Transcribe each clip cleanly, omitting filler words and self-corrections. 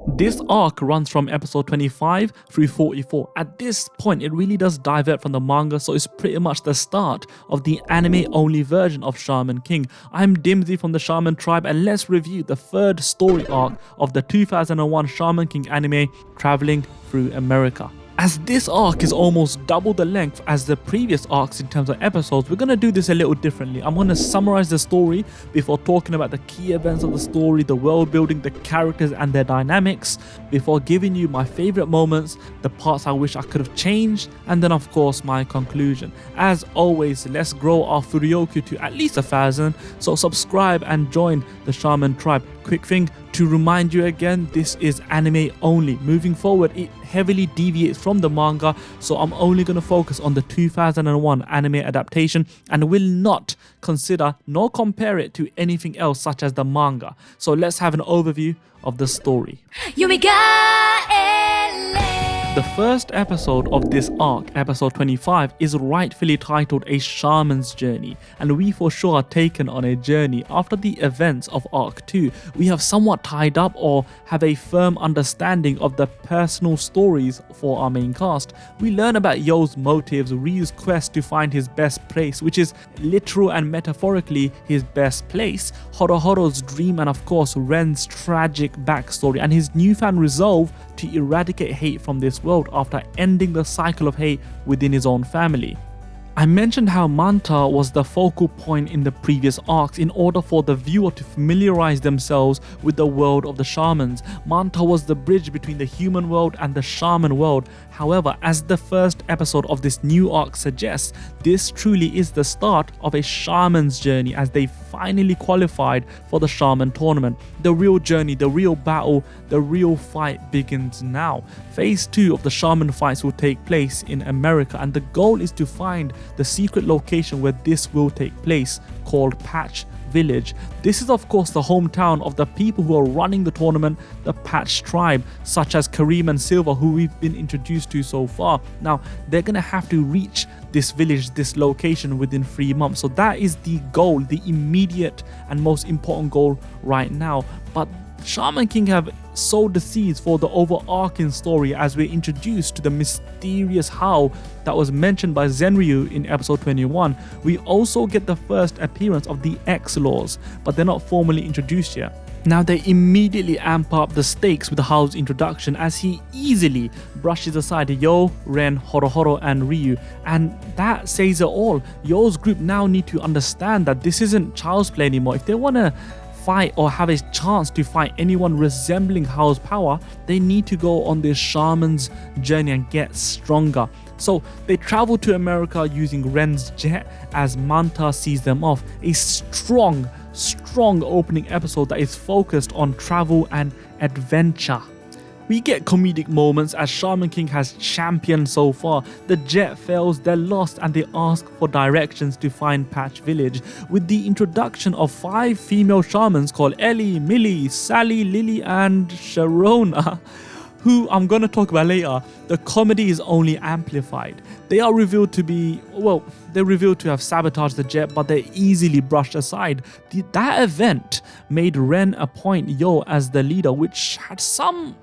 This arc runs from episode 25 through 44. At this point, it really does divert from the manga, so it's pretty much the start of the anime-only version of Shaman King. I'm Dimsy from the Shaman Tribe, and let's review the third story arc of the 2001 Shaman King anime, Traveling Through America. As this arc is almost double the length as the previous arcs in terms of episodes, we're going to do this a little differently. I'm going to summarize the story before talking about the key events of the story, the world building, the characters and their dynamics, before giving you my favorite moments, the parts I wish I could have changed, and then of course my conclusion. As always, let's grow our Furyoku to at least 1,000, so subscribe and join the Shaman Tribe. Quick thing to remind you again, this is anime only. Moving forward, it heavily deviates from the manga, so I'm only going to focus on the 2001 anime adaptation and will not consider nor compare it to anything else such as the manga. So let's have an overview of the story. The first episode of this arc, episode 25, is rightfully titled A Shaman's Journey, and we for sure are taken on a journey after the events of arc 2. We have somewhat tied up or have a firm understanding of the personal stories for our main cast. We learn about Yo's motives, Ryu's quest to find his best place, which is literal and metaphorically his best place, HoroHoro's dream, and of course Ren's tragic backstory and his newfound resolve to eradicate hate from this world after ending the cycle of hate within his own family. I mentioned how Manta was the focal point in the previous arcs in order for the viewer to familiarize themselves with the world of the shamans. Manta was the bridge between the human world and the shaman world. However, as the first episode of this new arc suggests, this truly is the start of a shaman's journey as they finally qualified for the shaman tournament. The real journey, the real battle, the real fight begins now. Phase 2 of the shaman fights will take place in America, and the goal is to find the secret location where this will take place, called Patch Village. This is of course the hometown of the people who are running the tournament, the Patch Tribe, such as Kareem and Silver, who we've been introduced to so far. Now they're gonna have to reach this village, this location within 3 months. So that is the goal, the immediate and most important goal right now. But Shaman King have sowed the seeds for the overarching story as we're introduced to the mysterious How that was mentioned by Zenryu in episode 21. We also get the first appearance of the X-Laws, but they're not formally introduced yet. Now they immediately amp up the stakes with Hao's introduction as he easily brushes aside Yo, Ren, HoroHoro and Ryu, and that says it all. Yo's group now need to understand that this isn't child's play anymore. If they want to fight or have a chance to fight anyone resembling Hao's power, they need to go on this shaman's journey and get stronger. So they travel to America using Ren's jet as Manta sees them off. A strong opening episode that is focused on travel and adventure. We get comedic moments as Shaman King has championed so far. The jet fails, they're lost, and they ask for directions to find Patch Village, with the introduction of 5 female shamans called Ellie, Millie, Sally, Lily and Sharona, who I'm going to talk about later. The comedy is only amplified. They are revealed to be, well, they're revealed to have sabotaged the jet, but they're easily brushed aside. That event made Ren appoint Yo as the leader, which had some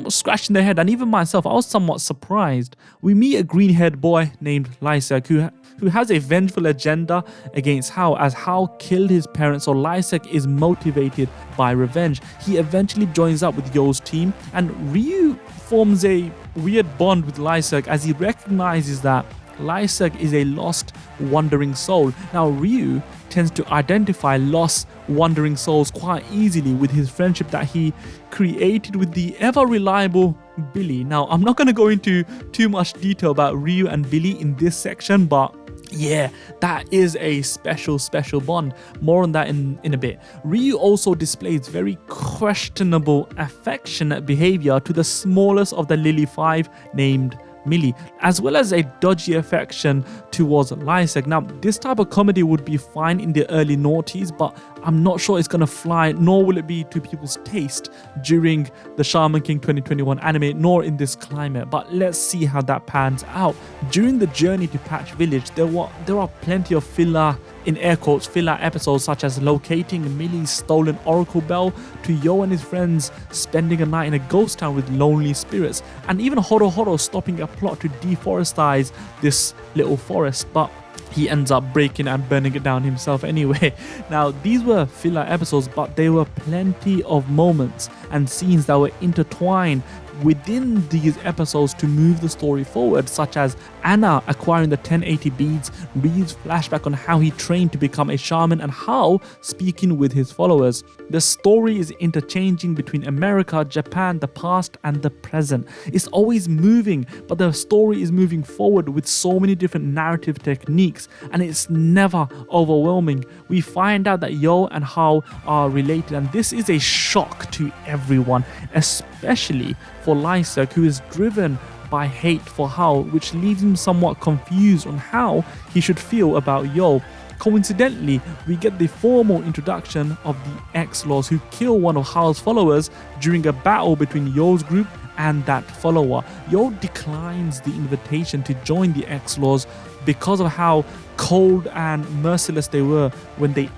scratching their head, and even myself, I was somewhat surprised. We meet a green-haired boy named Lyserg who has a vengeful agenda against Hao, as Hao killed his parents, so Lyserg is motivated by revenge. He eventually joins up with Yo's team, and Ryu forms a weird bond with Lyserg as he recognizes that Lyserg is a lost, wandering soul. Now Ryu tends to identify lost, wandering souls quite easily with his friendship that he created with the ever-reliable Billy. Now I'm not going to go into too much detail about Ryu and Billy in this section, but yeah, that is a special bond. More on that in a bit. Ryu also displays very questionable affectionate behavior to the smallest of the Lily 5 named Millie, as well as a dodgy affection towards Lyserg. Now, this type of comedy would be fine in the early noughties, but I'm not sure it's going to fly, nor will it be to people's taste during the Shaman King 2021 anime, nor in this climate. But let's see how that pans out. During the journey to Patch Village, there are plenty of filler in air quotes, filler episodes such as locating Millie's stolen oracle bell, to Yo and his friends spending a night in a ghost town with lonely spirits, and even HoroHoro stopping a plot to deforestize this little forest, but he ends up breaking and burning it down himself anyway. Now, these were filler episodes, but there were plenty of moments and scenes that were intertwined within these episodes to move the story forward, such as Anna acquiring the 1080 beads, Ryu's flashback on how he trained to become a shaman, and how speaking with his followers. The story is interchanging between America, Japan, the past, and the present. It's always moving, but the story is moving forward with so many different narrative techniques, and it's never overwhelming. We find out that Yo and Hao are related, and this is a shock to everyone, especially for Lyserg, who is driven by hate for Hao, which leaves him somewhat confused on how he should feel about Yo. Coincidentally, we get the formal introduction of the X-Laws, who kill one of Hao's followers during a battle between Yo's group and that follower. Yo declines the invitation to join the X-Laws because of how cold and merciless they were when they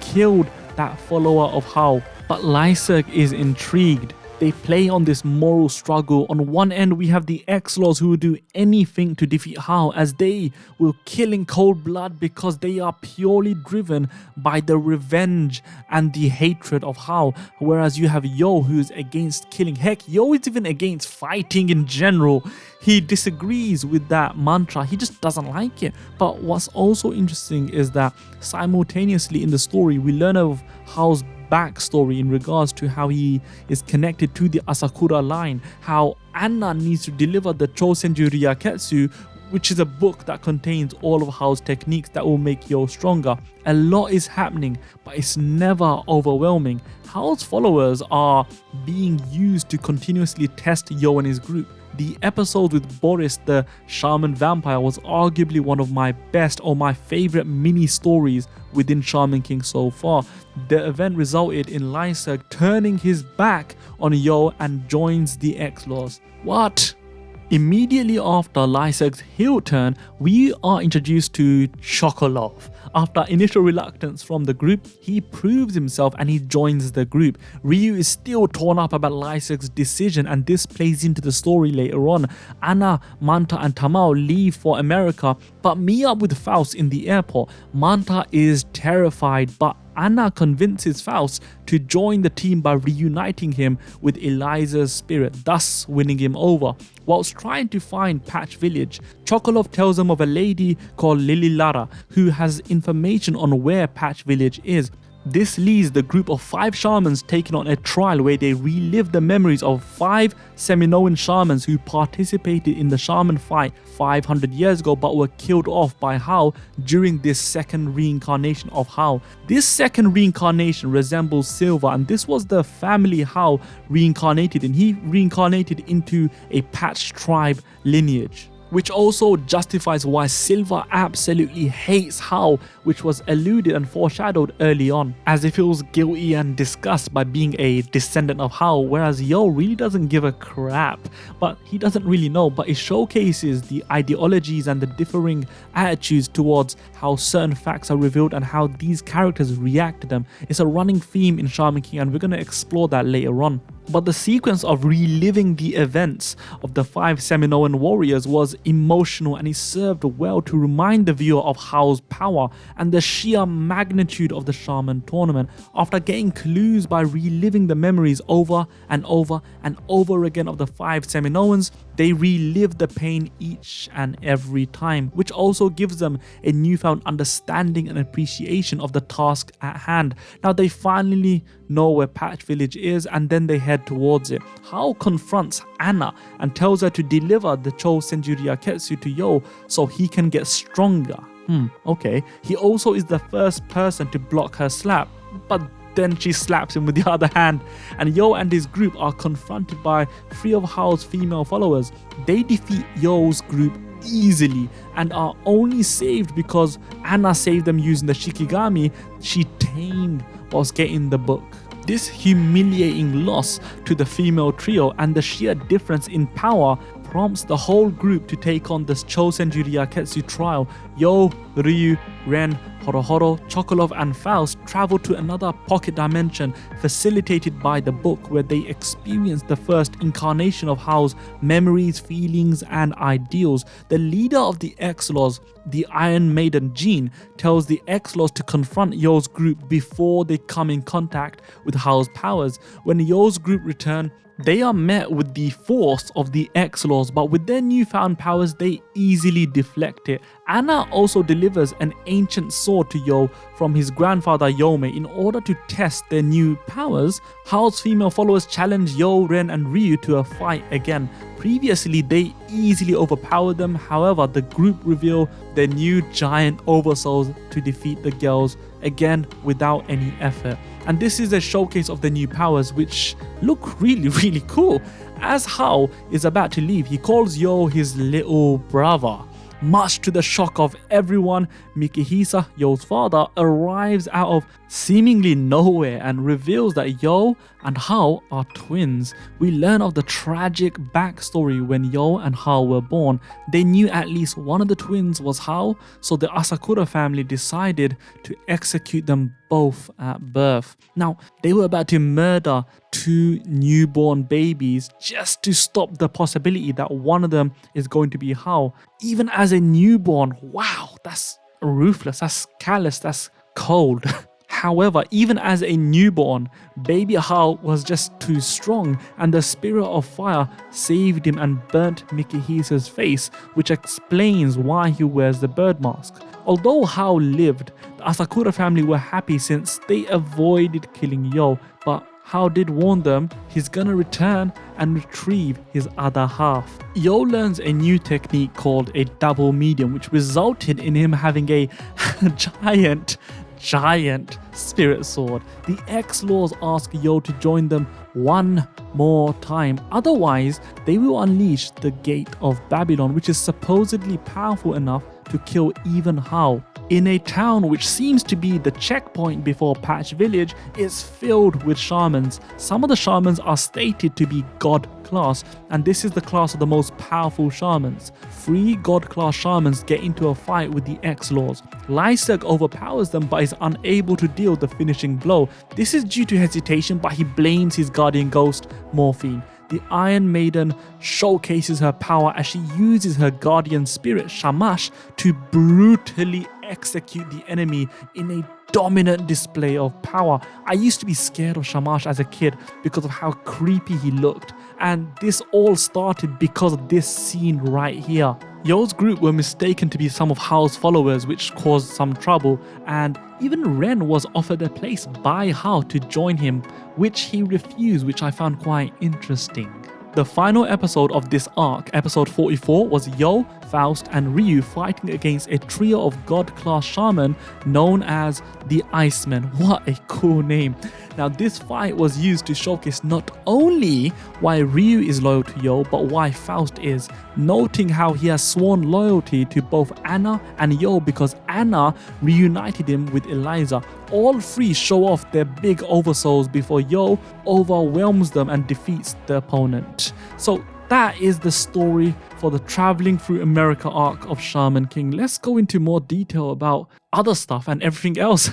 killed that follower of Hao. But Lyserg is intrigued. They play on this moral struggle. On one end, we have the X-Laws who will do anything to defeat Hao, as they will kill in cold blood because they are purely driven by the revenge and the hatred of Hao. Whereas you have Yo, who's against killing. Heck, Yo is even against fighting in general. He disagrees with that mantra. He just doesn't like it. But what's also interesting is that simultaneously in the story, we learn of Hao's backstory in regards to how he is connected to the Asakura line, how Anna needs to deliver the Chou Senji Ryakketsu, which is a book that contains all of Hao's techniques that will make Yo stronger. A lot is happening, but it's never overwhelming. Hao's followers are being used to continuously test Yo and his group. The episode with Boris, the shaman vampire, was arguably one of my best or my favorite mini stories within Shaman King so far. The event resulted in Lyserg turning his back on Yo and joins the X-Laws. What? Immediately after Lyserg's heel turn, we are introduced to Chocolove. After initial reluctance from the group, he proves himself and he joins the group. Ryu is still torn up about Lyserg's decision, and this plays into the story later on. Anna, Manta and Tamao leave for America, but meet up with Faust in the airport. Manta is terrified, but Anna convinces Faust to join the team by reuniting him with Eliza's spirit, thus winning him over. Whilst trying to find Patch Village, Chocolove tells them of a lady called Lily Lara who has information on where Patch Village is. This leads the group of 5 shamans taking on a trial where they relive the memories of 5 Seminoan shamans who participated in the Shaman Fight 500 years ago but were killed off by Hao during this second reincarnation of Hao. This second reincarnation resembles Silver, and this was the family Hao reincarnated in. He reincarnated into a Patch Tribe lineage, which also justifies why Silver absolutely hates Hao, which was alluded and foreshadowed early on, as if he was guilty and disgusted by being a descendant of Hao, whereas Yo really doesn't give a crap. But he doesn't really know, but it showcases the ideologies and the differing attitudes towards how certain facts are revealed and how these characters react to them. It's a running theme in Shaman King, and we're going to explore that later on. But the sequence of reliving the events of the 5 Seminoan warriors was emotional, and it served well to remind the viewer of Hao's power and the sheer magnitude of the Shaman tournament. After getting clues by reliving the memories over and over and over again of the 5 Seminoans, they relive the pain each and every time, which also gives them a newfound understanding and appreciation of the task at hand. Now they finally know where Patch Village is, and then they head towards it. Hao confronts Anna and tells her to deliver the Chou Senji Ryakketsu to Yo so he can get stronger. Okay. He also is the first person to block her slap, but then she slaps him with the other hand, and Yo and his group are confronted by 3 of Hao's female followers. They defeat Yo's group easily and are only saved because Anna saved them using the Shikigami she tamed whilst getting the book. This humiliating loss to the female trio and the sheer difference in power prompts the whole group to take on this Chou Senji Ryakketsu trial. Yo, Ryu, Ren, HoroHoro, Chocolove and Faust travel to another pocket dimension facilitated by the book, where they experience the first incarnation of Hao's memories, feelings and ideals. The leader of the X-Laws, the Iron Maiden Jean, tells the X-Laws to confront Yo's group before they come in contact with Hao's powers. When Yo's group return, they are met with the force of the X-Laws, but with their newfound powers, they easily deflect it. Anna also delivers an ancient sword to Yo from his grandfather Yome in order to test their new powers. Hao's female followers challenge Yo, Ren and Ryu to a fight again. Previously, they easily overpowered them. However, the group reveal their new giant oversouls to defeat the girls, again without any effort. And this is a showcase of the new powers, which look really cool. As Hao is about to leave, he calls Yo his little brother. Much to the shock of everyone, Mikihisa, Yo's father, arrives out of seemingly nowhere and reveals that Yo and Hao are twins. We learn of the tragic backstory when Yo and Hao were born. They knew at least one of the twins was Hao, so the Asakura family decided to execute them both at birth. Now, they were about to murder 2 newborn babies just to stop the possibility that one of them is going to be Hao. Even as a newborn, wow, that's ruthless, that's callous, that's cold. However, even as a newborn, baby Hao was just too strong, and the spirit of fire saved him and burnt Mikihisa's face, which explains why he wears the bird mask. Although Hao lived, the Asakura family were happy since they avoided killing Yo, but Hao did warn them he's gonna return and retrieve his other half. Yo learns a new technique called a double medium, which resulted in him having a giant spirit sword. The X-Laws ask Yo to join them one more time, otherwise they will unleash the Gate of Babylon, which is supposedly powerful enough to kill even Hao. In a town which seems to be the checkpoint before Patch Village, is filled with shamans. Some of the shamans are stated to be God class, and this is the class of the most powerful shamans. 3 God class shamans get into a fight with the X-Laws. Lyserg overpowers them but is unable to deal the finishing blow. This is due to hesitation, but he blames his guardian ghost, Morphine. The Iron Maiden showcases her power as she uses her guardian spirit, Shamash, to brutally execute the enemy in a dominant display of power. I used to be scared of Shamash as a kid because of how creepy he looked, and this all started because of this scene right here. Yo's group were mistaken to be some of Hao's followers, which caused some trouble, and even Ren was offered a place by Hao to join him, which he refused, which I found quite interesting. The final episode of this arc, episode 44, was Yo, Faust and Ryu fighting against a trio of God-class shaman known as the Icemen. What a cool name. Now this fight was used to showcase not only why Ryu is loyal to Yo, but why Faust is, noting how he has sworn loyalty to both Anna and Yo because Anna reunited him with Eliza. All 3 show off their big oversouls before Yo overwhelms them and defeats the opponent. So that is the story for the Traveling Through America arc of Shaman King. Let's go into more detail about other stuff and everything else.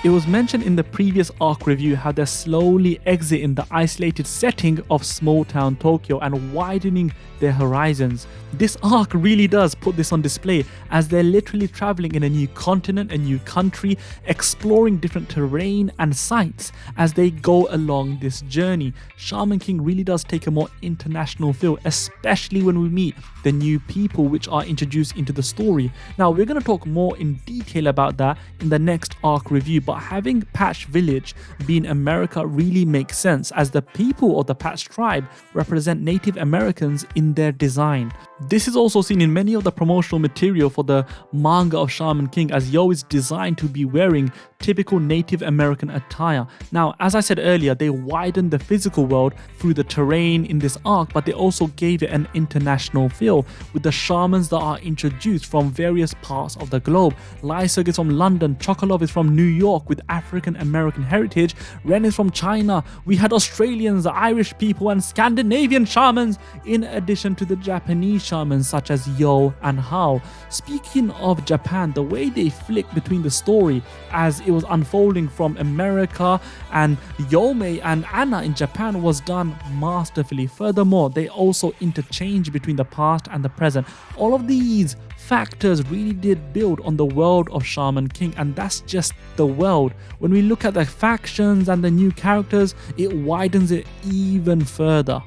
It was mentioned in the previous arc review how they're slowly exiting the isolated setting of small town Tokyo and widening their horizons. This arc really does put this on display as they're literally traveling in a new continent, a new country, exploring different terrain and sights as they go along this journey. Shaman King really does take a more international feel, especially when we meet the new people which are introduced into the story. Now we're going to talk more in detail about that in the next arc review, but having Patch Village being America really makes sense as the people of the Patch Tribe represent Native Americans in their design. This is also seen in many of the promotional material for the manga of Shaman King, as Yo is designed to be wearing typical Native American attire. Now, as I said earlier, they widened the physical world through the terrain in this arc, but they also gave it an international feel with the shamans that are introduced from various parts of the globe. Lyserg is from London, Chocolove is from New York, York with African American heritage. Ren is from China. We had Australians, Irish people, and Scandinavian shamans, in addition to the Japanese shamans such as Yo and Hao. Speaking of Japan, the way they flick between the story as it was unfolding from America and Yomei and Anna in Japan was done masterfully. Furthermore, they also interchange between the past and the present. All of these factors really did build on the world of Shaman King, and that's just the world. When we look at the factions and the new characters, it widens it even further.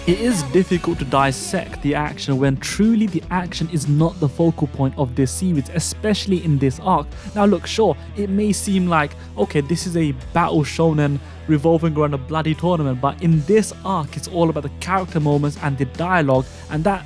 It is difficult to dissect the action when truly the action is not the focal point of this series, especially in this arc. Now look, sure, it may seem like, okay, this is a battle shonen revolving around a bloody tournament, but in this arc it's all about the character moments and the dialogue, and that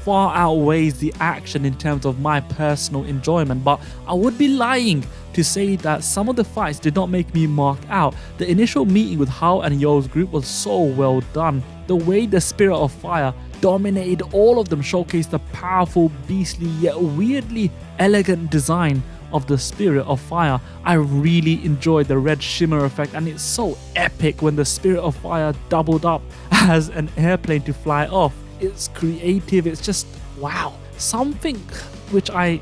far outweighs the action in terms of my personal enjoyment. But I would be lying to say that some of the fights did not make me mark out. The initial meeting with Hao and Yo's group was so well done. The way the Spirit of Fire dominated all of them showcased the powerful, beastly, yet weirdly elegant design of the Spirit of Fire. I really enjoyed the red shimmer effect, and it's so epic when the Spirit of Fire doubled up as an airplane to fly off. It's creative, it's just wow. Something which I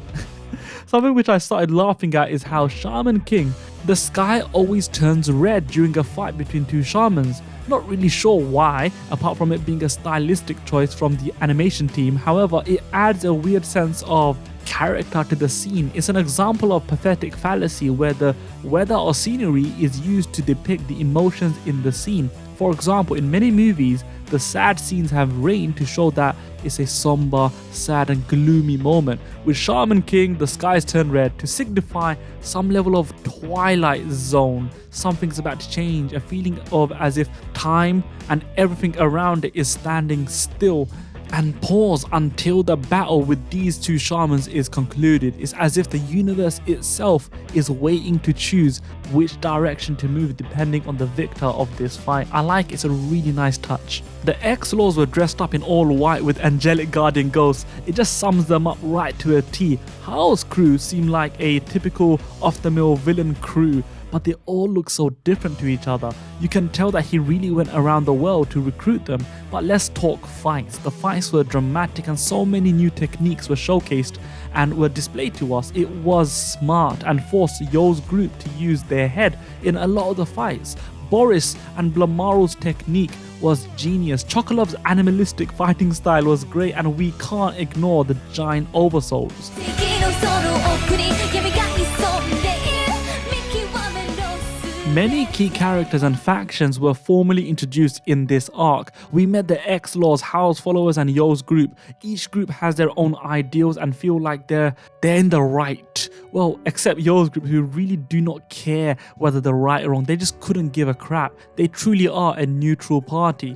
started laughing at is how Shaman King, the sky always turns red during a fight between two shamans. Not really sure why, apart from it being a stylistic choice from the animation team. However, it adds a weird sense of character to the scene. It's an example of pathetic fallacy where the weather or scenery is used to depict the emotions in the scene. For example, in many movies, the sad scenes have rain to show that it's a somber, sad and gloomy moment. With Shaman King, the skies turn red to signify some level of twilight zone. Something's about to change, a feeling of as if time and everything around it is standing still and pause until the battle with these two shamans is concluded. It's as if the universe itself is waiting to choose which direction to move depending on the victor of this fight. I like it. It's a really nice touch. The X-Laws were dressed up in all white with angelic guardian ghosts. It just sums them up right to a T. Hao's crew seem like a typical off-the-mill villain crew, but they all look so different to each other. You can tell that he really went around the world to recruit them. But let's talk fights. The fights were dramatic and so many new techniques were showcased and were displayed to us. It was smart and forced Yo's group to use their head in a lot of the fights. Boris and Blamaro's technique was genius. Chocolove's animalistic fighting style was great, and we can't ignore the giant oversouls. Many key characters and factions were formally introduced in this arc. We met the X-Laws, Hao's followers and Yo's group. Each group has their own ideals and feel like they're in the right. Well, except Yo's group, who really do not care whether they're right or wrong. They just couldn't give a crap. They truly are a neutral party.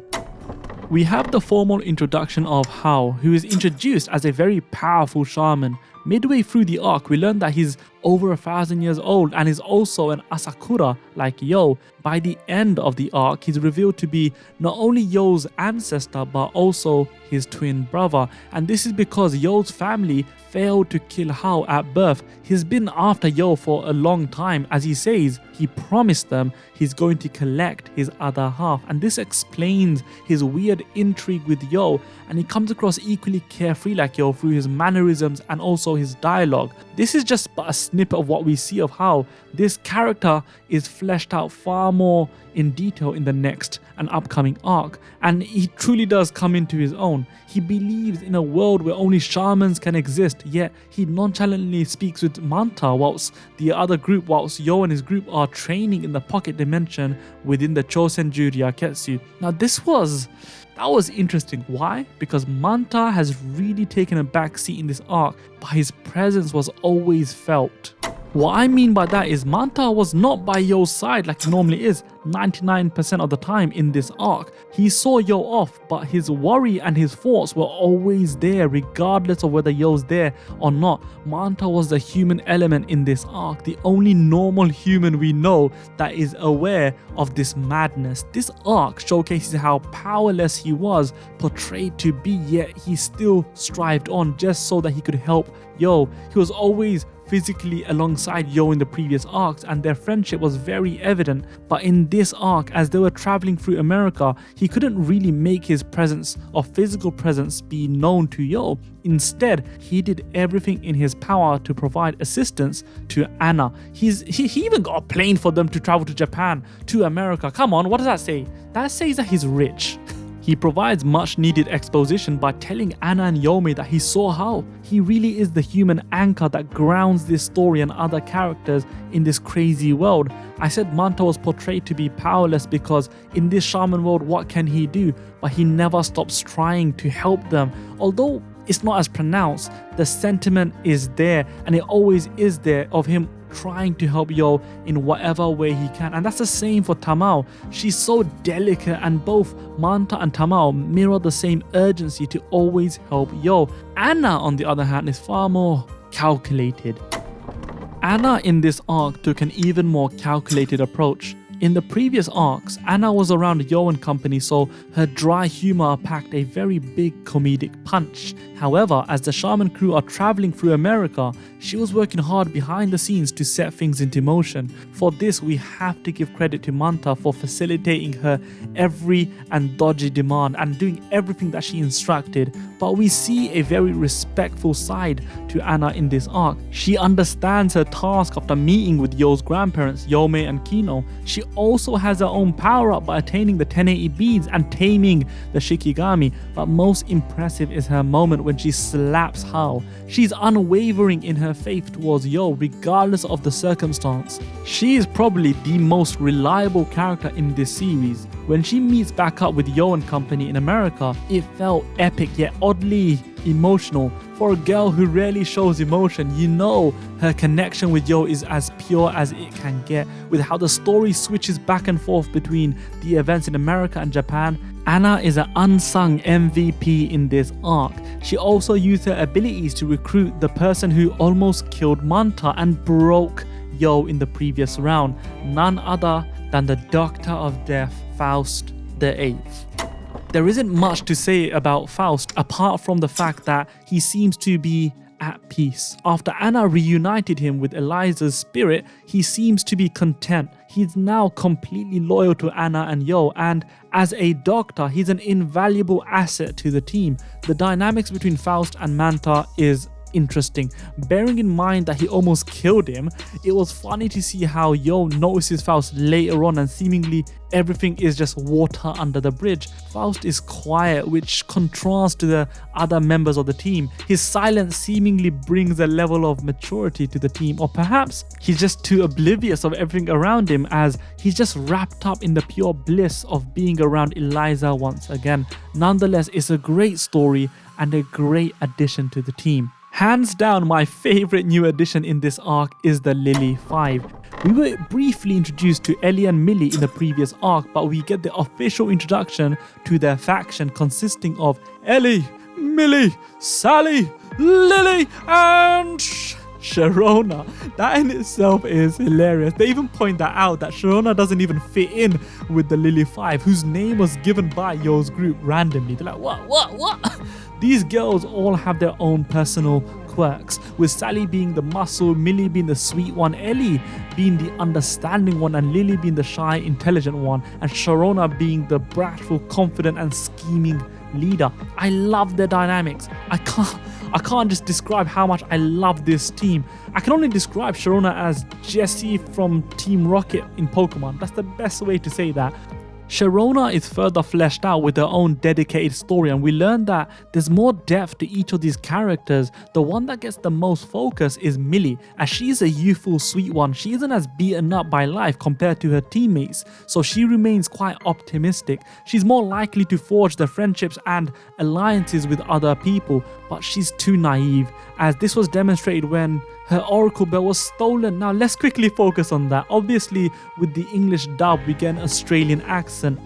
We have the formal introduction of Hao, who is introduced as a very powerful shaman. Midway through the arc, we learn that he's over 1,000 years old and is also an Asakura like Yo. By the end of the arc, he's revealed to be not only Yo's ancestor but also his twin brother, and this is because Yo's family failed to kill Hao at birth. He's been after Yo for a long time. As he says, he promised them he's going to collect his other half, and this explains his weird intrigue with Yo, and he comes across equally carefree like Yo through his mannerisms and also his dialogue. This is just but a snippet of what we see of Hao. This character is fleshed out far more in detail in the next and upcoming arc, and he truly does come into his own. He believes in a world where only shamans can exist, yet he nonchalantly speaks with Manta whilst Yo and his group are training in the pocket dimension within the Chou Senji Ryakketsu. Now that was interesting. Why? Because Manta has really taken a back seat in this arc, but his presence was always felt. What I mean by that is Manta was not by Yo's side like he normally is. 99% of the time in this arc. He saw Yo off, but his worry and his thoughts were always there regardless of whether Yo's there or not. Manta was the human element in this arc, the only normal human we know that is aware of this madness. This arc showcases how powerless he was portrayed to be, yet he still strived on just so that he could help Yo. He was always physically alongside Yo in the previous arcs, and their friendship was very evident, but in this arc, as they were traveling through America, he couldn't really make his presence or physical presence be known to Yo. Instead, he did everything in his power to provide assistance to Anna. He even got a plane for them to travel to Japan, to America. Come on, what does that say? That says that he's rich. He provides much needed exposition by telling Anna and Yome that he saw how. He really is the human anchor that grounds this story and other characters in this crazy world. I said Manta was portrayed to be powerless because in this shaman world, what can he do? But he never stops trying to help them. Although it's not as pronounced, the sentiment is there, and it always is there, of him trying to help Yo in whatever way he can. And that's the same for Tamao. She's so delicate, and both Manta and Tamao mirror the same urgency to always help Yo. Anna, on the other hand, is far more calculated. Anna in this arc took an even more calculated approach. In the previous arcs, Anna was around Yo and company, so her dry humor packed a very big comedic punch. However, as the shaman crew are traveling through America, she was working hard behind the scenes to set things into motion. For this, we have to give credit to Manta for facilitating her every and dodgy demand and doing everything that she instructed. But we see a very respectful side to Anna in this arc. She understands her task after meeting with Yo's grandparents, Yome and Kino. She also has her own power-up by attaining the 1080 beads and taming the Shikigami. But most impressive is her moment when she slaps Hao. She's unwavering in her faith towards Yo regardless of the circumstance. She is probably the most reliable character in this series. When she meets back up with Yo and company in America, it felt epic yet oddly emotional. For a girl who rarely shows emotion, you know her connection with Yo is as pure as it can get. With how the story switches back and forth between the events in America and Japan, Anna is an unsung MVP in this arc. She also used her abilities to recruit the person who almost killed Manta and broke Yo in the previous round, none other than the Doctor of Death, Faust the Eighth. There isn't much to say about Faust apart from the fact that he seems to be at peace. After Anna reunited him with Eliza's spirit, he seems to be content. He's now completely loyal to Anna and Yo, and as a doctor, he's an invaluable asset to the team. The dynamics between Faust and Manta is interesting. Bearing in mind that he almost killed him, it was funny to see how Yo notices Faust later on and seemingly everything is just water under the bridge. Faust is quiet, which contrasts to the other members of the team. His silence seemingly brings a level of maturity to the team, or perhaps he's just too oblivious of everything around him as he's just wrapped up in the pure bliss of being around Eliza once again. Nonetheless, it's a great story and a great addition to the team. Hands down, my favorite new addition in this arc is the Lily 5. We were briefly introduced to Ellie and Millie in the previous arc, but we get the official introduction to their faction consisting of Ellie, Millie, Sally, Lily, and Sharona. That in itself is hilarious. They even point that out, that Sharona doesn't even fit in with the Lily 5, whose name was given by Yo's group randomly. They're like, what? These girls all have their own personal quirks, with Sally being the muscle, Millie being the sweet one, Ellie being the understanding one, and Lily being the shy, intelligent one, and Sharona being the bratful, confident, and scheming leader. I love their dynamics. I can't just describe how much I love this team. I can only describe Sharona as Jessie from Team Rocket in Pokemon. That's the best way to say that. Sharona is further fleshed out with her own dedicated story, and we learn that there's more depth to each of these characters. The one that gets the most focus is Millie, as she's a youthful sweet one. She isn't as beaten up by life compared to her teammates, so she remains quite optimistic. She's more likely to forge the friendships and alliances with other people, but she's too naive, as this was demonstrated when her Oracle Bell was stolen. Now let's quickly focus on that. Obviously with the English dub we get an Australian accent,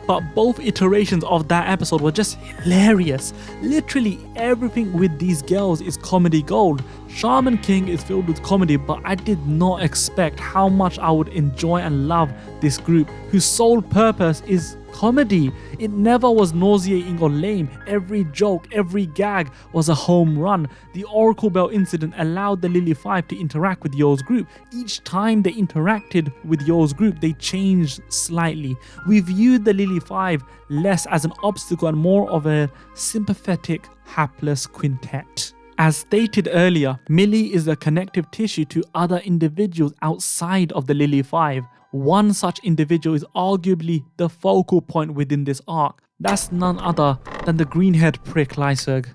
but both iterations of that episode were just hilarious. Literally everything with these girls is comedy gold. Shaman King is filled with comedy, but I did not expect how much I would enjoy and love this group whose sole purpose is comedy. It never was nauseating or lame. Every joke, every gag was a home run. The Oracle Bell incident allowed the Lily Five to interact with Yo's group. Each time they interacted with Yo's group, they changed slightly. We viewed the Lily Five less as an obstacle and more of a sympathetic, hapless quintet. As stated earlier, Millie is the connective tissue to other individuals outside of the Lily Five. One such individual is arguably the focal point within this arc. That's none other than the green-haired prick Lyserg.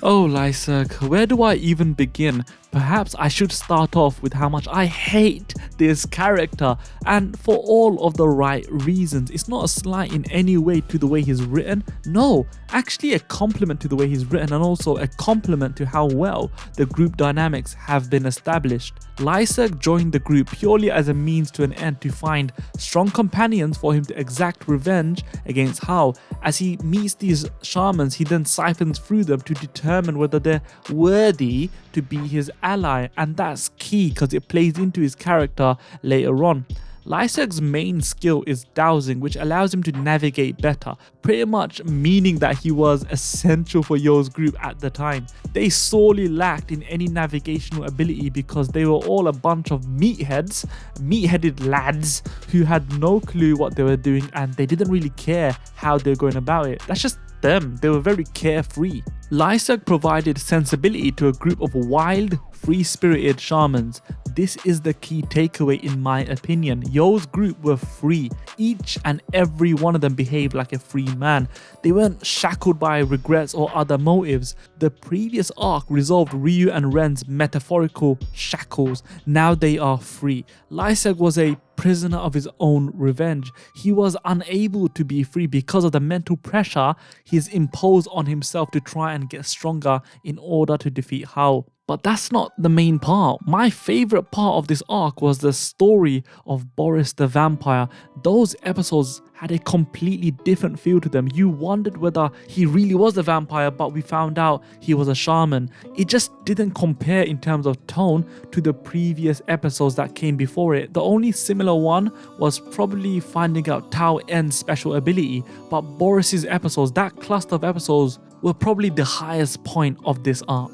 Oh Lyserg, where do I even begin? Perhaps I should start off with how much I hate this character, and for all of the right reasons. It's not a slight in any way to the way he's written. No, actually a compliment to the way he's written, and also a compliment to how well the group dynamics have been established. Lyserg joined the group purely as a means to an end to find strong companions for him to exact revenge against Hao. As he meets these shamans, he then siphons through them to determine whether they're worthy to be his ally, and that's key because it plays into his character later on. Lyserg's main skill is dowsing, which allows him to navigate better, pretty much meaning that he was essential for Yo's group at the time. They sorely lacked in any navigational ability because they were all a bunch of meatheaded lads who had no clue what they were doing, and they didn't really care how they were going about it. That's just them. They were very carefree. Lyserg provided sensibility to a group of wild, free-spirited shamans. This is the key takeaway in my opinion. Yo's group were free. Each and every one of them behaved like a free man. They weren't shackled by regrets or other motives. The previous arc resolved Ryu and Ren's metaphorical shackles. Now they are free. Lyserg was a prisoner of his own revenge. He was unable to be free because of the mental pressure he's imposed on himself to try and get stronger in order to defeat Hao. But that's not the main part. My favorite part of this arc was the story of Boris the Vampire. Those episodes had a completely different feel to them. You wondered whether he really was a vampire, but we found out he was a shaman. It just didn't compare in terms of tone to the previous episodes that came before it. The only similar one was probably finding out Tao N's special ability, but Boris's episodes, that cluster of episodes, were probably the highest point of this arc.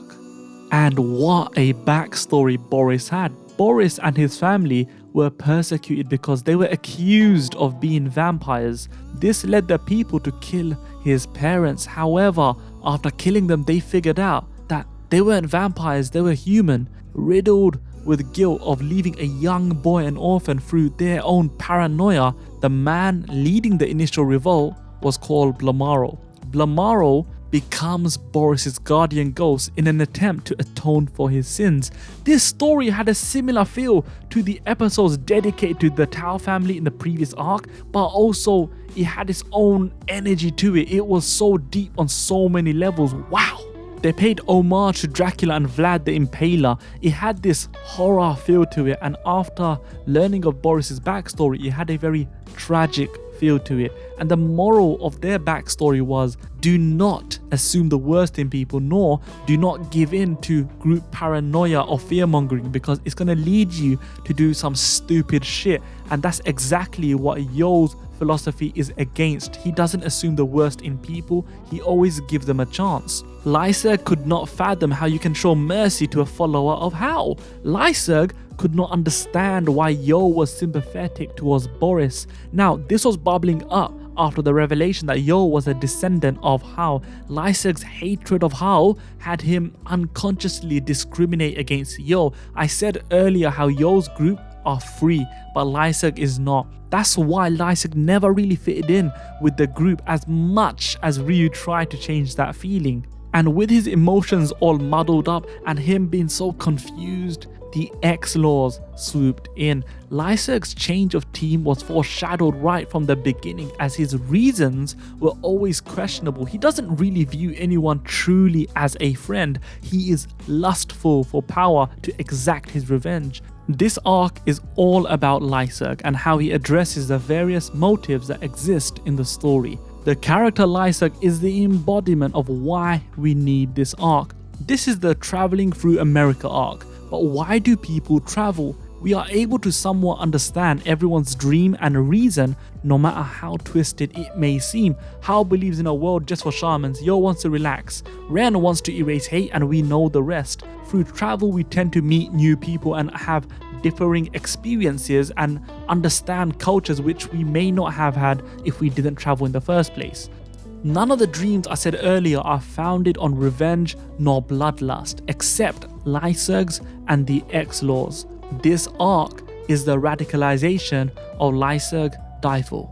And what a backstory Boris had. Boris and his family were persecuted because they were accused of being vampires. This led the people to kill his parents. However, after killing them, they figured out that they weren't vampires, they were human. Riddled with guilt of leaving a young boy an orphan through their own paranoia, the man leading the initial revolt was called Blamaro. Blamaro becomes Boris's guardian ghost in an attempt to atone for his sins. This story had a similar feel to the episodes dedicated to the Tao family in the previous arc, but also it had its own energy to it. It was so deep on so many levels. Wow! They paid homage to Dracula and Vlad the Impaler. It had this horror feel to it, and after learning of Boris's backstory, it had a very tragic feel to it. And the moral of their backstory was, do not assume the worst in people, nor do not give in to group paranoia or fear-mongering, because it's going to lead you to do some stupid shit. And that's exactly what Yo's philosophy is against. He doesn't assume the worst in people, he always gives them a chance. Lyserg could not fathom how you can show mercy to a follower of Hao. Lyserg could not understand why Yo was sympathetic towards Boris. Now, this was bubbling up after the revelation that Yo was a descendant of Hao. Lyserg's hatred of Hao had him unconsciously discriminate against Yo. I said earlier how Yo's group are free, but Lyserg is not. That's why Lyserg never really fitted in with the group as much as Ryu tried to change that feeling. And with his emotions all muddled up and him being so confused, the X-Laws swooped in. Lyserg's change of team was foreshadowed right from the beginning, as his reasons were always questionable. He doesn't really view anyone truly as a friend. He is lustful for power to exact his revenge. This arc is all about Lyserg and how he addresses the various motives that exist in the story. The character Lyserg is the embodiment of why we need this arc. This is the traveling through America arc. But why do people travel? We are able to somewhat understand everyone's dream and reason, no matter how twisted it may seem. Hao believes in a world just for shamans, Yo wants to relax, Ren wants to erase hate, and we know the rest. Through travel we tend to meet new people and have differing experiences and understand cultures which we may not have had if we didn't travel in the first place. None of the dreams I said earlier are founded on revenge nor bloodlust, except Lyserg's and the X-Laws. This arc is the radicalization of Lyserg Daiful.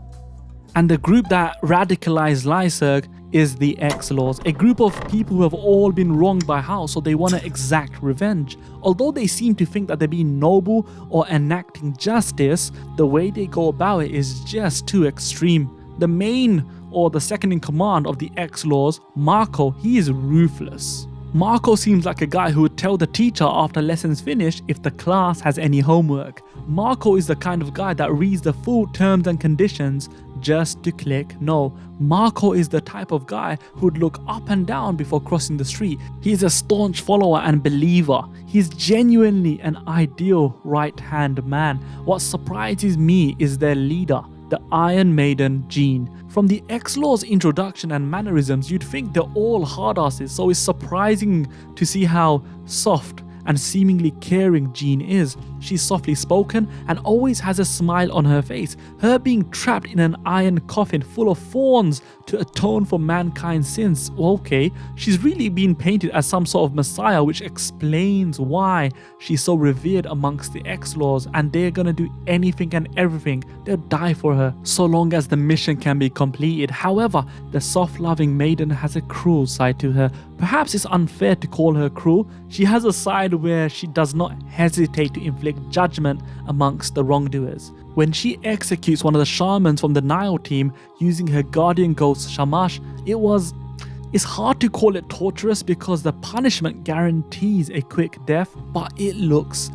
And the group that radicalized Lyserg is the X-Laws, a group of people who have all been wronged by Hao, so they want to exact revenge. Although they seem to think that they're being noble or enacting justice, the way they go about it is just too extreme. The main or the second in command of the X-Laws, Marco, he is ruthless. Marco seems like a guy who would tell the teacher after lessons finished if the class has any homework. Marco is the kind of guy that reads the full terms and conditions just to click no. Marco is the type of guy who would look up and down before crossing the street. He's a staunch follower and believer. He's genuinely an ideal right-hand man. What surprises me is their leader, the Iron Maiden Jean. From the X-Laws introduction and mannerisms, you'd think they're all hardasses, so it's surprising to see how soft and seemingly caring Jean is. She's softly spoken and always has a smile on her face. Her being trapped in an iron coffin full of thorns to atone for mankind's sins, okay, she's really been painted as some sort of messiah, which explains why she's so revered amongst the X-Laws, and they're gonna do anything and everything. They'll die for her so long as the mission can be completed. However, the soft-loving maiden has a cruel side to her. Perhaps it's unfair to call her cruel. She has a side where she does not hesitate to inflict judgment amongst the wrongdoers. When she executes one of the shamans from the Nile team using her guardian ghost Shamash, it's hard to call it torturous because the punishment guarantees a quick death, but it looked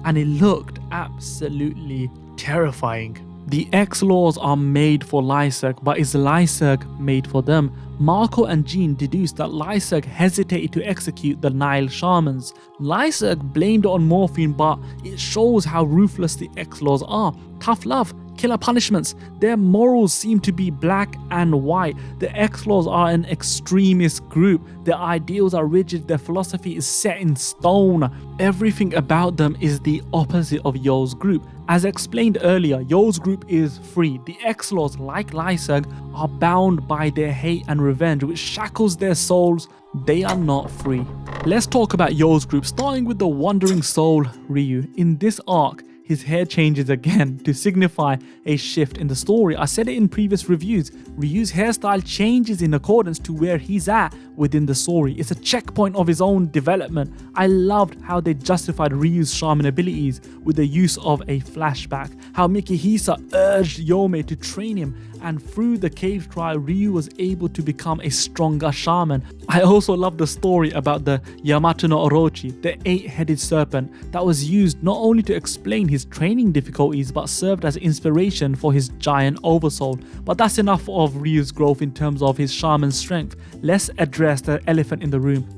absolutely terrifying. The X-Laws are made for Lyserg, but is Lyserg made for them? Marco and Jean deduced that Lyserg hesitated to execute the Nile shamans. Lyserg blamed it on morphine, but it shows how ruthless the X-Laws are. Tough love, killer punishments. Their morals seem to be black and white. The X-Laws are an extremist group. Their ideals are rigid. Their philosophy is set in stone. Everything about them is the opposite of Yo's group. As explained earlier, Yo's group is free. The X-Laws, like Lyserg, are bound by their hate and revenge, which shackles their souls. They are not free. Let's talk about Yo's group, starting with the wandering soul, Ryu. In this arc, his hair changes again to signify a shift in the story. I said it in previous reviews. Ryu's hairstyle changes in accordance to where he's at within the story. It's a checkpoint of his own development. I loved how they justified Ryu's shaman abilities with the use of a flashback. How Mikihisa urged Yome to train him, and through the cave trial, Ryu was able to become a stronger shaman. I also love the story about the Yamato no Orochi, the 8-headed serpent, that was used not only to explain his training difficulties but served as inspiration for his giant oversoul. But that's enough of Ryu's growth in terms of his shaman strength. Let's address the elephant in the room.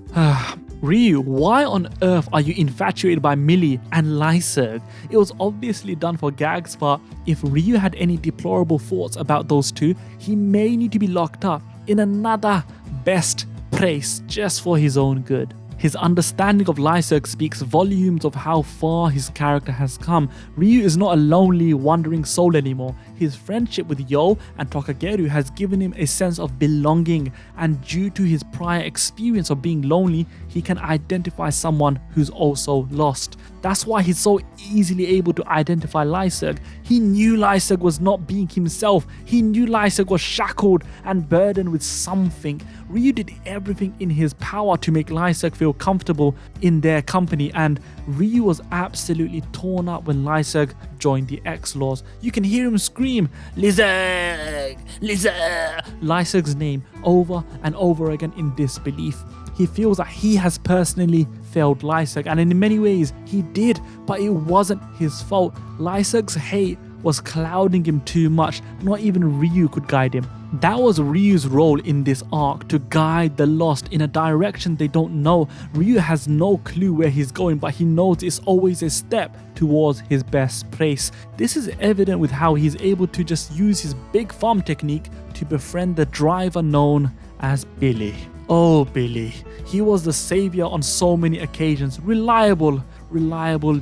Ryu, why on earth are you infatuated by Millie and Lyserg? It was obviously done for gags, but if Ryu had any deplorable thoughts about those two, he may need to be locked up in another best place just for his own good. His understanding of Lyserg speaks volumes of how far his character has come. Ryu is not a lonely, wandering soul anymore. his friendship with Yo and Tokageru has given him a sense of belonging, and due to his prior experience of being lonely, he can identify someone who's also lost. That's why he's so easily able to identify Lyserg. He knew Lyserg was not being himself. He knew Lyserg was shackled and burdened with something. Ryu did everything in his power to make Lyserg feel comfortable in their company, and Ryu was absolutely torn up when Lyserg joined the X-Laws. You can hear him scream, "Lyserg! Lyserg!" Lyserg's name over and over again in disbelief. He feels that he has personally failed Lyserg, and in many ways he did, but it wasn't his fault. Lyserg's hate was clouding him too much. Not even Ryu could guide him. That was Ryu's role in this arc, to guide the lost in a direction they don't know. Ryu has no clue where he's going, but he knows it's always a step towards his best place. This is evident with how he's able to just use his big farm technique to befriend the driver known as Billy. Oh, Billy. He was the savior on so many occasions. Reliable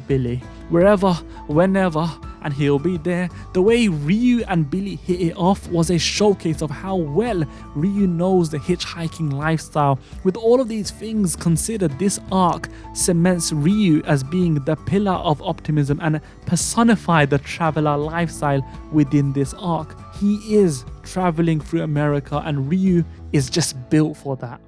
Billy. Wherever, whenever, and he'll be there. The way Ryu and Billy hit it off was a showcase of how well Ryu knows the hitchhiking lifestyle. With all of these things considered, this arc cements Ryu as being the pillar of optimism and personified the traveler lifestyle within this arc. He is traveling through America, and Ryu is just built for that.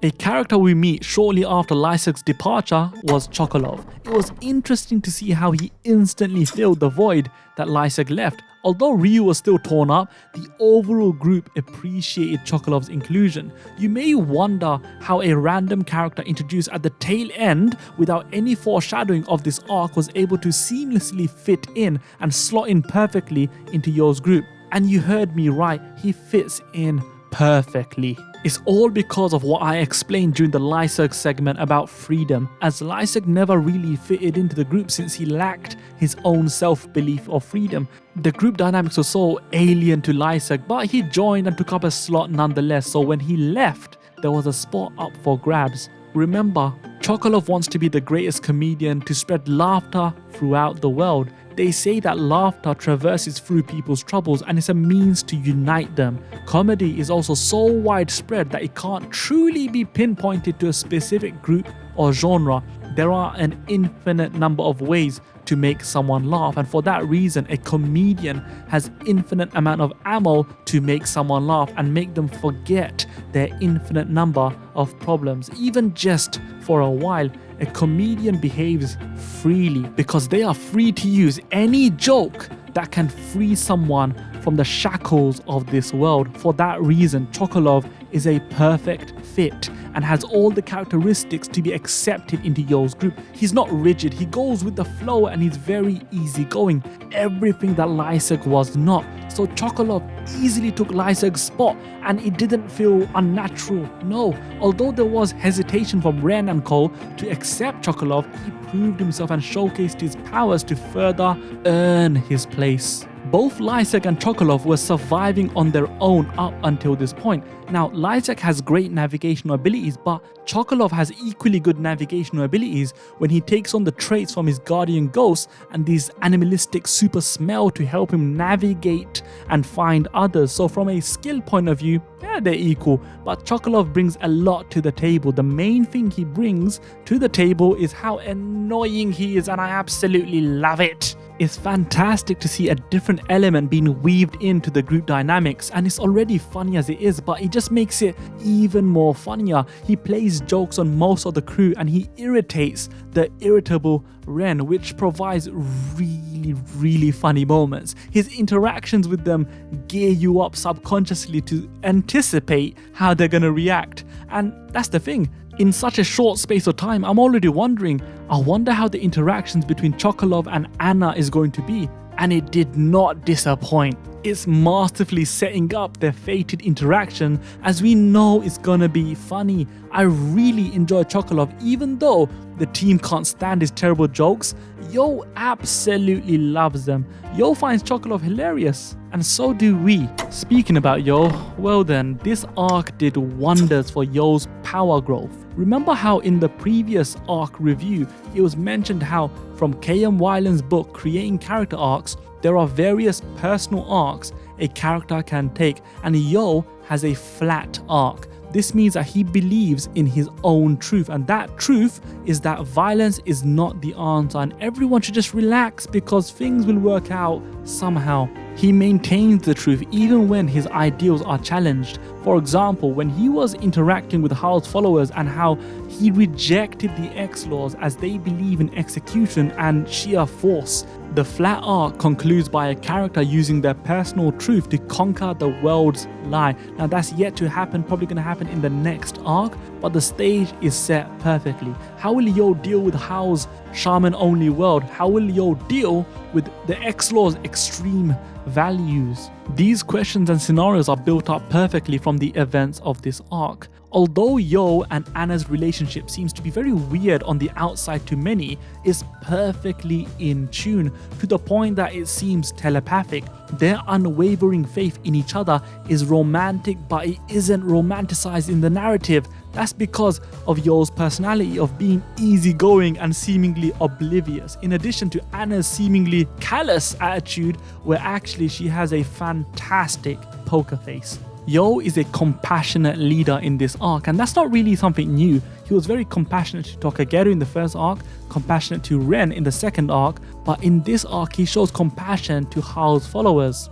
A character we meet shortly after Lyserg's departure was Chocolove. It was interesting to see how he instantly filled the void that Lyserg left. Although Ryu was still torn up, the overall group appreciated Chocolove's inclusion. You may wonder how a random character introduced at the tail end without any foreshadowing of this arc was able to seamlessly fit in and slot in perfectly into Yo's group. And you heard me right, he fits in perfectly. It's all because of what I explained during the Lyserg segment about freedom, as Lyserg never really fitted into the group since he lacked his own self-belief or freedom. The group dynamics were so alien to Lyserg, but he joined and took up a slot nonetheless, so when he left, there was a spot up for grabs. Remember, Chocolove wants to be the greatest comedian to spread laughter throughout the world. They say that laughter traverses through people's troubles and is a means to unite them. Comedy is also so widespread that it can't truly be pinpointed to a specific group or genre. There are an infinite number of ways to make someone laugh, and for that reason a comedian has infinite amount of ammo to make someone laugh and make them forget their infinite number of problems. Even just for a while, a comedian behaves freely because they are free to use any joke that can free someone from the shackles of this world. For that reason, Chocolove is a perfect fit and has all the characteristics to be accepted into Yo's group. He's not rigid, he goes with the flow, and he's very easygoing. Everything that Lyserg was not. So Chocolove easily took Lyserg's spot and it didn't feel unnatural. No, although there was hesitation from Ren and Cole to accept Chocolove, he proved himself and showcased his powers to further earn his place. Both Lyserg and Chocolove were surviving on their own up until this point. Now, Lyserg has great navigational abilities, but Chocolove has equally good navigational abilities when he takes on the traits from his guardian ghost and this animalistic super smell to help him navigate and find others. So from a skill point of view, yeah, they're equal, but Chocolove brings a lot to the table. The main thing he brings to the table is how annoying he is, and I absolutely love it. It's fantastic to see a different element being weaved into the group dynamics, and it's already funny as it is, but it just makes it even more funnier. He plays jokes on most of the crew and he irritates the irritable Ren, which provides really funny moments. His interactions with them gear you up subconsciously to anticipate how they're gonna react, and that's the thing. In such a short space of time, I'm already wondering, I wonder how the interactions between Chocolove and Anna is going to be. And it did not disappoint. It's masterfully setting up their fated interaction, as we know it's gonna be funny. I really enjoy Chocolove, even though the team can't stand his terrible jokes. Yo absolutely loves them. Yo finds Chocolove hilarious, and so do we. Speaking about Yo, well then, this arc did wonders for Yo's power growth. Remember how in the previous arc review, it was mentioned how from K.M. Weiland's book Creating Character Arcs, There are various personal arcs a character can take, and Yo has a flat arc. This means that he believes in his own truth, and that truth is that violence is not the answer and everyone should just relax because things will work out somehow. He maintains the truth even when his ideals are challenged. For example, when he was interacting with Hao's followers and how he rejected the X-Laws as they believe in execution and sheer force. The flat arc concludes by a character using their personal truth to conquer the world's lie. Now that's yet to happen, probably going to happen in the next arc, but the stage is set perfectly. How will Yo deal with Hao's shaman-only world? How will Yo deal with the X-Law's extreme values? These questions and scenarios are built up perfectly from the events of this arc. Although Yo and Anna's relationship seems to be very weird on the outside to many, it's perfectly in tune to the point that it seems telepathic. Their unwavering faith in each other is romantic, but it isn't romanticized in the narrative. That's because of Yo's personality of being easygoing and seemingly oblivious, in addition to Anna's seemingly callous attitude where actually she has a fantastic poker face. Yo is a compassionate leader in this arc, and that's not really something new. He was very compassionate to Tokageru in the first arc, compassionate to Ren in the second arc, but in this arc he shows compassion to Hao's followers.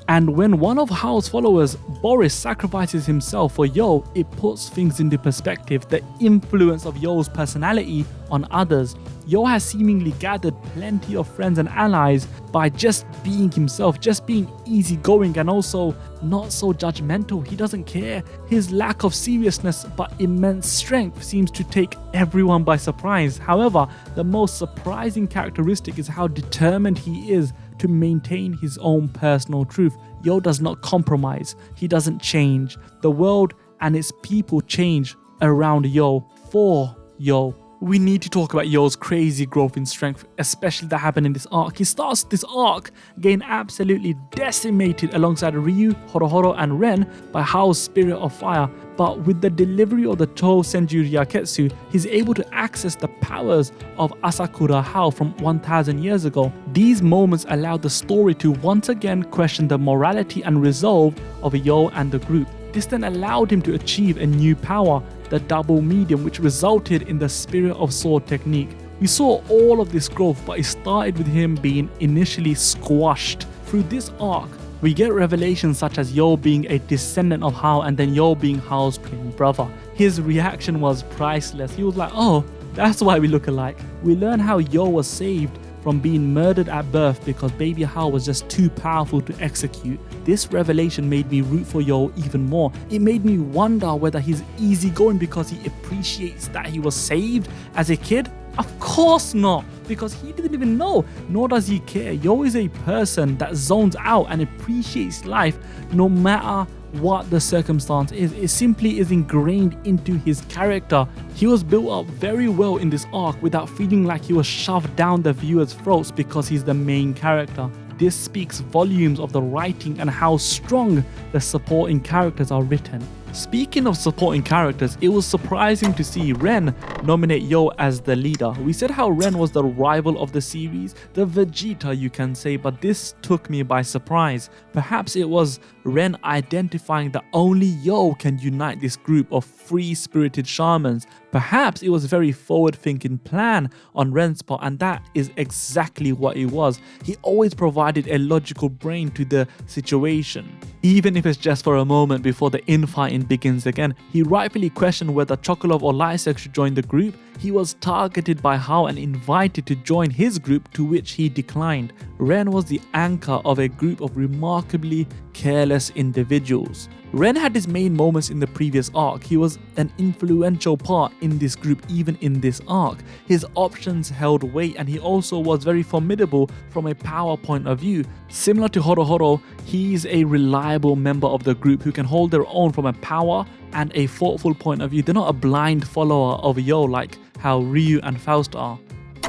And when one of Hao's followers, Boris, sacrifices himself for Yo, it puts things into perspective, the influence of Yo's personality on others. Yo has seemingly gathered plenty of friends and allies by just being himself, just being easygoing and also not so judgmental. He doesn't care. His lack of seriousness but immense strength seems to take everyone by surprise. However, the most surprising characteristic is how determined he is to maintain his own personal truth. Yo does not compromise. He doesn't change. The world and its people change around Yo, for Yo. We need to talk about Yo's crazy growth in strength, especially that happened in this arc. He starts this arc getting absolutely decimated alongside Ryu, HoroHoro and Ren by Hao's spirit of fire, but with the delivery of the Chou Senji Ryakketsu, he's able to access the powers of Asakura Hao from 1000 years ago. These moments allow the story to once again question the morality and resolve of Yo and the group. This then allowed him to achieve a new power, the double medium, which resulted in the spirit of sword technique. We saw all of this growth, but it started with him being initially squashed. Through this arc, we get revelations such as Yo being a descendant of Hao and then Yo being Hao's twin brother. His reaction was priceless. He was like, oh, that's why we look alike. We learn how Yo was saved from being murdered at birth because baby Hao was just too powerful to execute. This revelation made me root for Yo even more. It made me wonder whether he's easygoing because he appreciates that he was saved as a kid. Of course not, because he didn't even know, nor does he care. Yo is a person that zones out and appreciates life no matter what the circumstance is. It simply is ingrained into his character. He was built up very well in this arc without feeling like he was shoved down the viewers' throats because he's the main character. This speaks volumes of the writing and how strong the supporting characters are written. Speaking of supporting characters, it was surprising to see Ren nominate Yo as the leader. We said how Ren was the rival of the series, the Vegeta you can say, but this took me by surprise. Perhaps it was Ren identifying that only Yo can unite this group of free-spirited shamans. Perhaps it was a very forward-thinking plan on Ren's part, and that is exactly what it was. He always provided a logical brain to the situation. Even if it's just for a moment before the infighting begins again, he rightfully questioned whether Chocolove or Lyserg should join the group. He was targeted by Hao and invited to join his group, to which he declined. Ren was the anchor of a group of remarkably careless individuals. Ren had his main moments in the previous arc. He was an influential part in this group even in this arc. His options held weight and he also was very formidable from a power point of view. Similar to HoroHoro, he's a reliable member of the group who can hold their own from a power and a thoughtful point of view. They're not a blind follower of Yo like how Ryu and Faust are.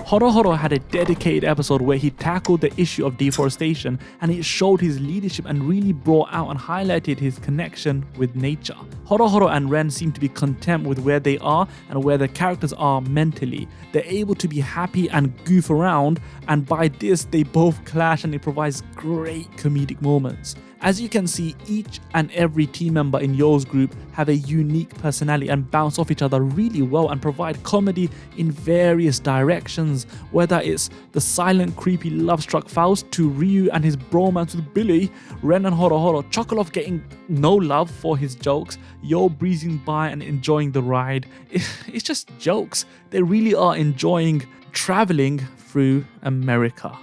HoroHoro had a dedicated episode where he tackled the issue of deforestation, and it showed his leadership and really brought out and highlighted his connection with nature. HoroHoro and Ren seem to be content with where they are and where the characters are mentally. They're able to be happy and goof around, and by this they both clash, and it provides great comedic moments. As you can see, each and every team member in You's group have a unique personality and bounce off each other really well and provide comedy in various directions, whether it's the silent, creepy, love-struck Faust to Ryu and his bromance with Billy, Ren and HoroHoro, Chocolove getting no love for his jokes, Yo breezing by and enjoying the ride. It's just jokes. They really are enjoying traveling through America.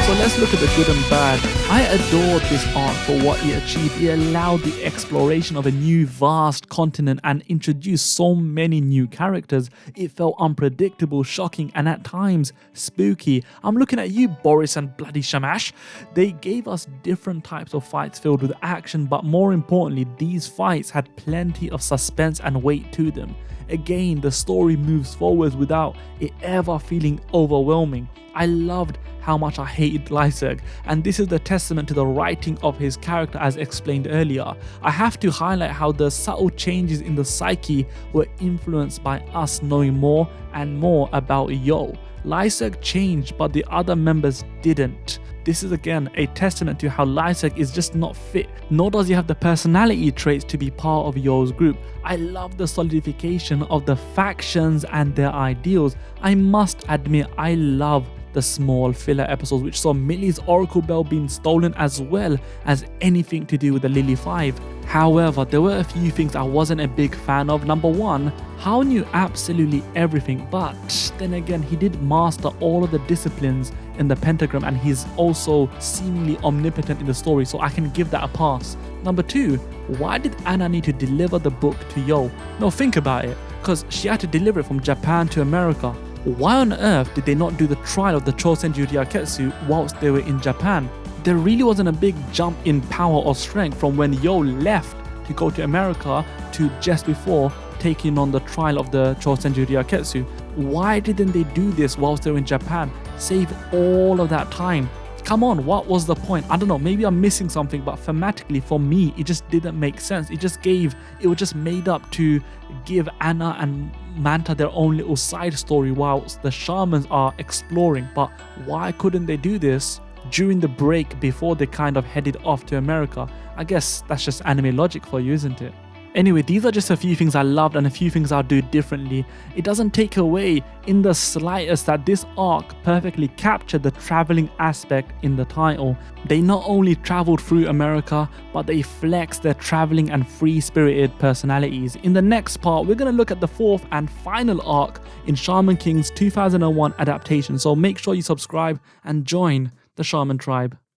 So let's look at the good and bad. I adored this arc for what it achieved. It allowed the exploration of a new vast continent and introduced so many new characters. It felt unpredictable, shocking, and at times spooky. I'm looking at you, Boris and bloody Shamash. They gave us different types of fights filled with action, but more importantly, these fights had plenty of suspense and weight to them. Again, the story moves forwards without it ever feeling overwhelming. I loved how much I hated Lyserg, and this is the testament to the writing of his character as explained earlier. I have to highlight how the subtle changes in the psyche were influenced by us knowing more and more about Yo. Lyserg changed, but the other members didn't. This is again a testament to how Lyserg is just not fit, nor does he have the personality traits to be part of Yo's group. I love the solidification of the factions and their ideals. I must admit, I love the small filler episodes which saw Millie's Oracle Bell being stolen as well as anything to do with the Lily 5. However, there were a few things I wasn't a big fan of. Number one, Hao knew absolutely everything, but then again he did master all of the disciplines in the pentagram and he's also seemingly omnipotent in the story, so I can give that a pass. Number two, why did Anna need to deliver the book to Yo? No, think about it, because she had to deliver it from Japan to America. Why on earth did they not do the trial of the Chou Senji Ryakketsu whilst they were in Japan? There really wasn't a big jump in power or strength from when Yo left to go to America to just before taking on the trial of the Chou Senji Ryakketsu. Why didn't they do this whilst they were in Japan? Save all of that time. Come on, what was the point? I don't know, maybe I'm missing something, but thematically for me, it just didn't make sense. It was just made up to give Anna and Manta their own little side story whilst the shamans are exploring. But why couldn't they do this during the break before they kind of headed off to America? I guess that's just anime logic for you, isn't it? Anyway, these are just a few things I loved and a few things I'll do differently. It doesn't take away in the slightest that this arc perfectly captured the traveling aspect in the title. They not only traveled through America, but they flexed their traveling and free-spirited personalities. In the next part, we're going to look at the fourth and final arc in Shaman King's 2001 adaptation. So make sure you subscribe and join the Shaman Tribe.